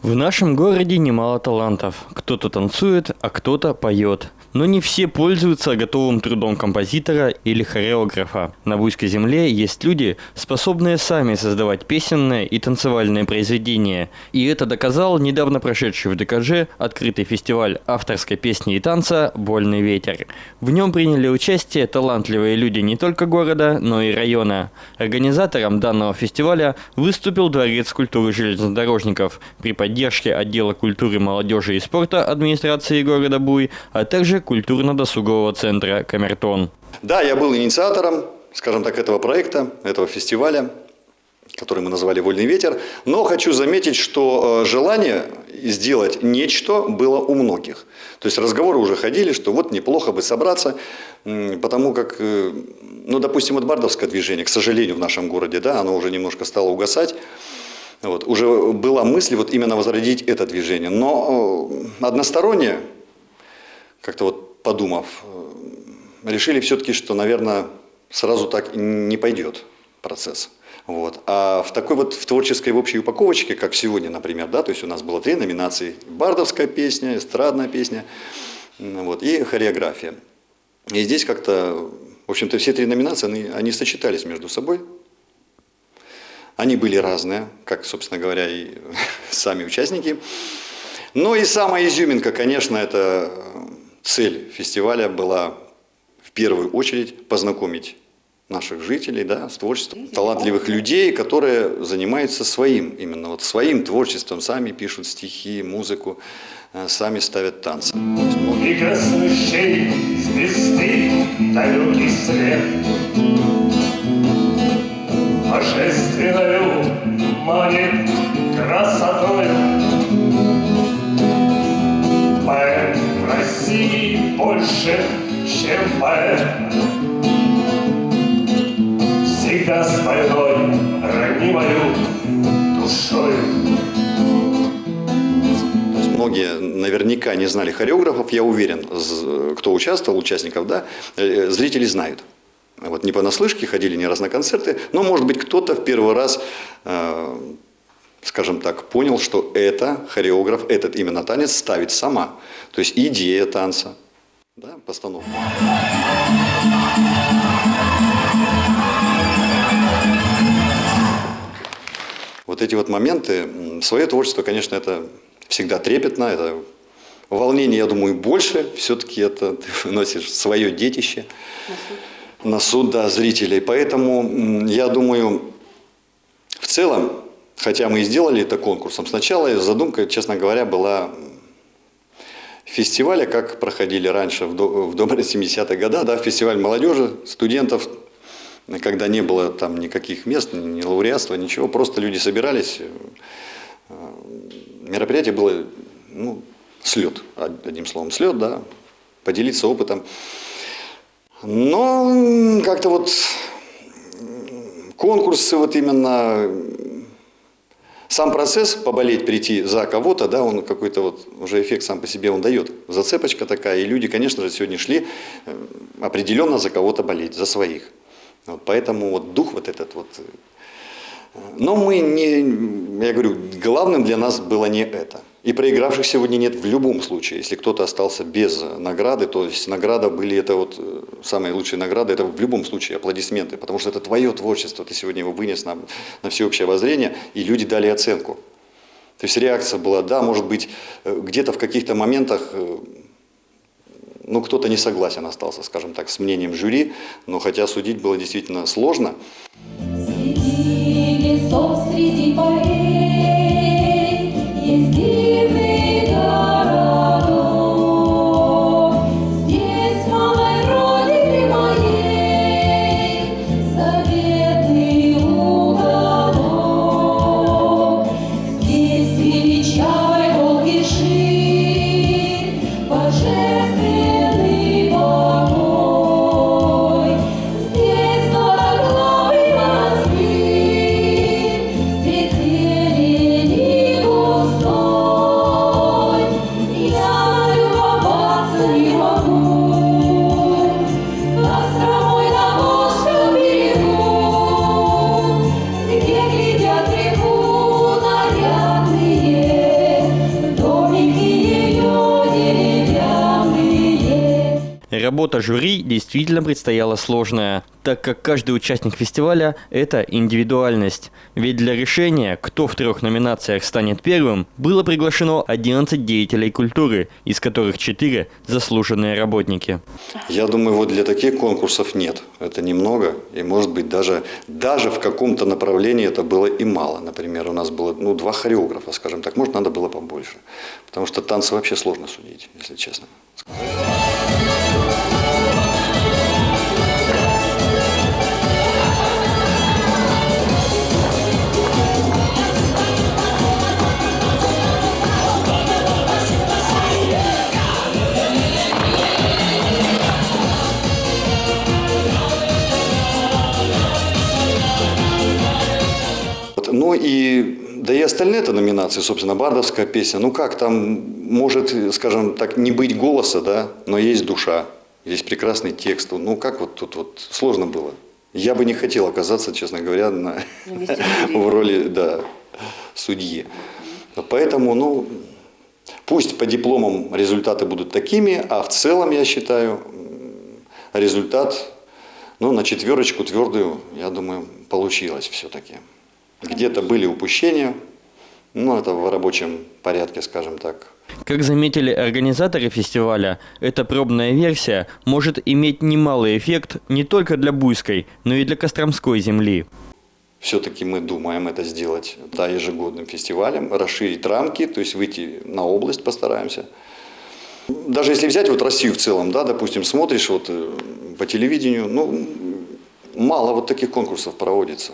В нашем городе немало талантов. Кто-то танцует, а кто-то поет. Но не все пользуются готовым трудом композитора или хореографа. На Буйской земле есть люди, способные сами создавать песенные и танцевальные произведения. И это доказал недавно прошедший в ДКЖ открытый фестиваль авторской песни и танца «Вольный ветер». В нем приняли участие талантливые люди не только города, но и района. Организатором данного фестиваля выступил Дворец культуры железнодорожников при поддержке отдела культуры, молодежи и спорта администрации города Буй, а также культурно-досугового центра «Камертон». Да, я был инициатором, скажем так, этого проекта, этого фестиваля, который мы назвали «Вольный ветер». Но хочу заметить, что желание сделать нечто было у многих. То есть разговоры уже ходили, что вот неплохо бы собраться, потому как, ну, допустим, вот бардовское движение, к сожалению, в нашем городе, да, оно уже немножко стало угасать. Вот, уже была мысль вот именно возродить это движение. Но односторонне, как-то вот подумав, решили все-таки, что, наверное, сразу так не пойдет процесс. Вот. А в такой вот в творческой в общей упаковочке, как сегодня, например, да, то есть у нас было 3 номинации: бардовская песня, эстрадная песня, вот, и хореография. И здесь как-то, в общем-то, все 3 номинации, они сочетались между собой. Они были разные, как, собственно говоря, и сами участники. Но и самая изюминка, конечно, это цель фестиваля была в первую очередь познакомить наших жителей, да, с творчеством талантливых людей, которые занимаются своим, именно вот своим творчеством, сами пишут стихи, музыку, сами ставят танцы. Прекрасный звезды, далекий свет, божественную манит красотою. Поэт в России больше, чем поэт, всегда с больной, ранимою душою. Многие наверняка не знали хореографов, я уверен, кто участвовал, участников, да, зрители знают. Вот не понаслышке ходили не раз на концерты, но, может быть, кто-то в первый раз, скажем так, понял, что это хореограф, этот именно танец ставит сама. То есть идея танца, да, постановка. Вот эти вот моменты, свое творчество, конечно, это всегда трепетно, это волнение, я думаю, больше, все-таки это ты выносишь свое детище на суд, да, зрителей. Поэтому, я думаю, в целом, хотя мы и сделали это конкурсом, сначала задумка, честно говоря, была фестиваля, как проходили раньше в добрые 70-е годы, да, фестиваль молодежи, студентов, когда не было там никаких мест, ни лауреатства, ничего, просто люди собирались. Мероприятие было, ну, слет, одним словом, слет, да, поделиться опытом. Но как-то вот конкурсы, вот именно сам процесс поболеть, прийти за кого-то, да, он какой-то вот уже эффект сам по себе он дает. Зацепочка такая, и люди, конечно же, сегодня шли определенно за кого-то болеть, за своих. Вот, поэтому вот дух вот этот вот. Но мы не, я говорю, главным для нас было не это. И проигравших сегодня нет в любом случае. Если кто-то остался без награды, то есть награда были, это вот самые лучшие награды, это в любом случае аплодисменты, потому что это твое творчество, ты сегодня его вынес на всеобщее обозрение, и люди дали оценку. То есть реакция была, да, может быть, где-то в каких-то моментах, ну, кто-то не согласен остался, скажем так, с мнением жюри, но хотя судить было действительно сложно. Среди полей есть дивный городок. Здесь, в малой родине моей, заветный уголок. Здесь величавый долгий шир, божественный покой. Здесь златоглавый монастырь, Работа жюри действительно предстояла сложная, так как каждый участник фестиваля – это индивидуальность. Ведь для решения, кто в 3 номинациях станет первым, было приглашено 11 деятелей культуры, из которых 4 – заслуженные работники. Я думаю, вот для таких конкурсов нет. Это немного, и может быть даже в каком-то направлении это было и мало. Например, у нас было 2 хореографа, скажем так, может надо было побольше. Потому что танцы вообще сложно судить, если честно. Ну да и остальные-то номинации, собственно, бардовская песня. Ну как, там может, скажем так, не быть голоса, да, но есть душа, есть прекрасный текст. Ну как вот тут вот сложно было. Я бы не хотел оказаться, честно говоря, в роли судьи. Поэтому, пусть по дипломам результаты будут такими, а в целом, я считаю, результат, на 4 твердую, я думаю, получилось все-таки. Где-то были упущения, это в рабочем порядке, скажем так. Как заметили организаторы фестиваля, эта пробная версия может иметь немалый эффект не только для Буйской, но и для Костромской земли. Все-таки мы думаем это сделать ежегодным фестивалем, расширить рамки, то есть выйти на область постараемся. Даже если взять Россию в целом, допустим, смотришь по телевидению, мало таких конкурсов проводится.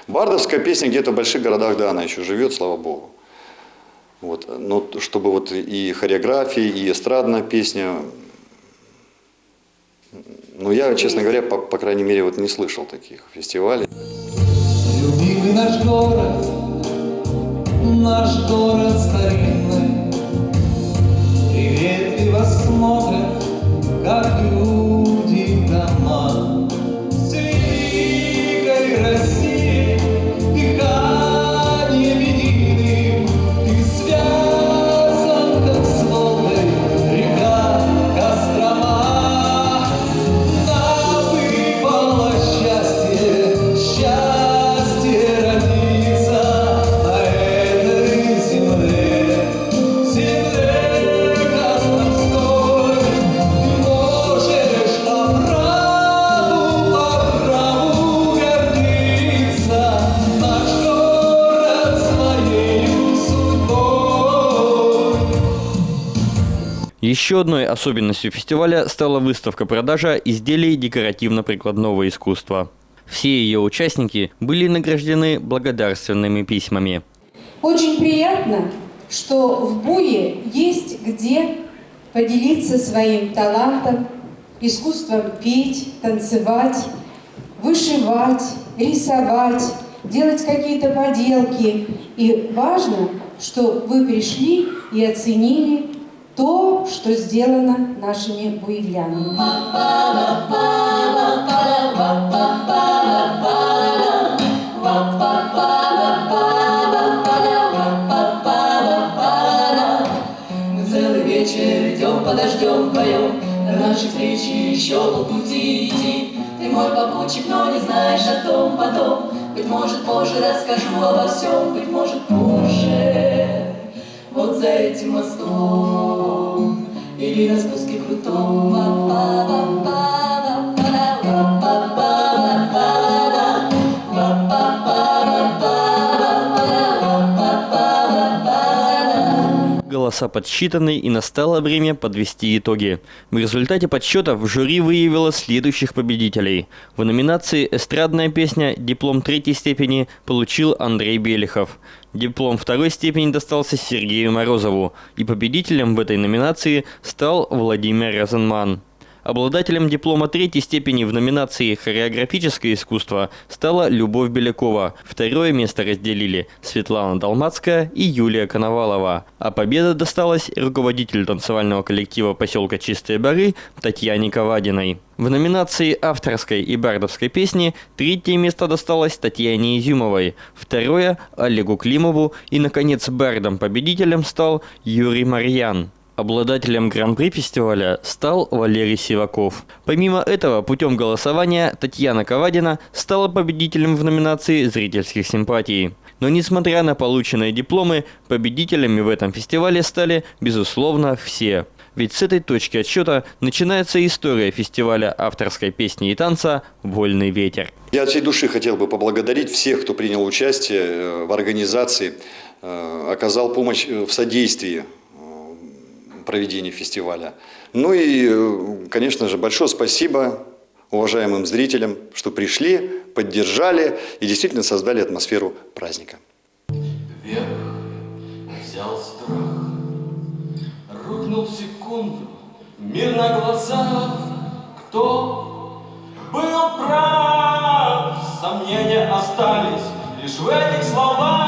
Бардовская песня где-то в больших городах, она еще живет, слава богу. Но чтобы и хореография, и эстрадная песня, я, честно говоря, по крайней мере, не слышал таких фестивалей. Любимый наш город старинный, приветливо смотрят, как люди в дома. С великой Россией дыханием единым ты связан, как с Волгой река Кострома. Нам выпало счастье родиться на этой земле Костромской. Ты можешь по праву гордиться, наш город своей судьбой. Еще одной особенностью фестиваля стала выставка-продажа изделий декоративно-прикладного искусства. Все ее участники были награждены благодарственными письмами. Очень приятно, что в Буе есть где поделиться своим талантом, искусством петь, танцевать, вышивать, рисовать, делать какие-то поделки. И важно, что вы пришли и оценили то, что сделано нашими буевлянами. Мы целый вечер идем, подождем вдвоем, до нашей встречи еще полпути идти. Ты мой попутчик, но не знаешь о том потом. Быть может, позже расскажу обо всем, быть может, позже. Вот за этим мостом или на спуске крутом. Голоса подсчитаны, и настало время подвести итоги. В результате подсчетов жюри выявило следующих победителей. В номинации «Эстрадная песня» диплом 3-й степени получил Андрей Белихов. Диплом 2-й степени достался Сергею Морозову. И победителем в этой номинации стал Владимир Розенман. Обладателем диплома 3-й степени в номинации «Хореографическое искусство» стала Любовь Белякова. 2-е место разделили Светлана Долмацкая и Юлия Коновалова. А победа досталась руководителю танцевального коллектива поселка Чистые Бары Татьяне Ковадиной. В номинации авторской и бардовской песни 3-е место досталось Татьяне Изюмовой, 2-е – Олегу Климову и, наконец, бардом-победителем стал Юрий Марьян. Обладателем гран-при фестиваля стал Валерий Сиваков. Помимо этого, путем голосования Татьяна Ковадина стала победителем в номинации «Зрительских симпатий». Но несмотря на полученные дипломы, победителями в этом фестивале стали, безусловно, все. Ведь с этой точки отсчета начинается история фестиваля авторской песни и танца «Вольный ветер». Я от всей души хотел бы поблагодарить всех, кто принял участие в организации, оказал помощь в содействии проведению фестиваля. Ну и, конечно же, большое спасибо уважаемым зрителям, что пришли, поддержали и действительно создали атмосферу праздника. Вверх взял страх, рухнул в секунду, мир на глазах. Кто был прав? Сомнения остались лишь в этих словах.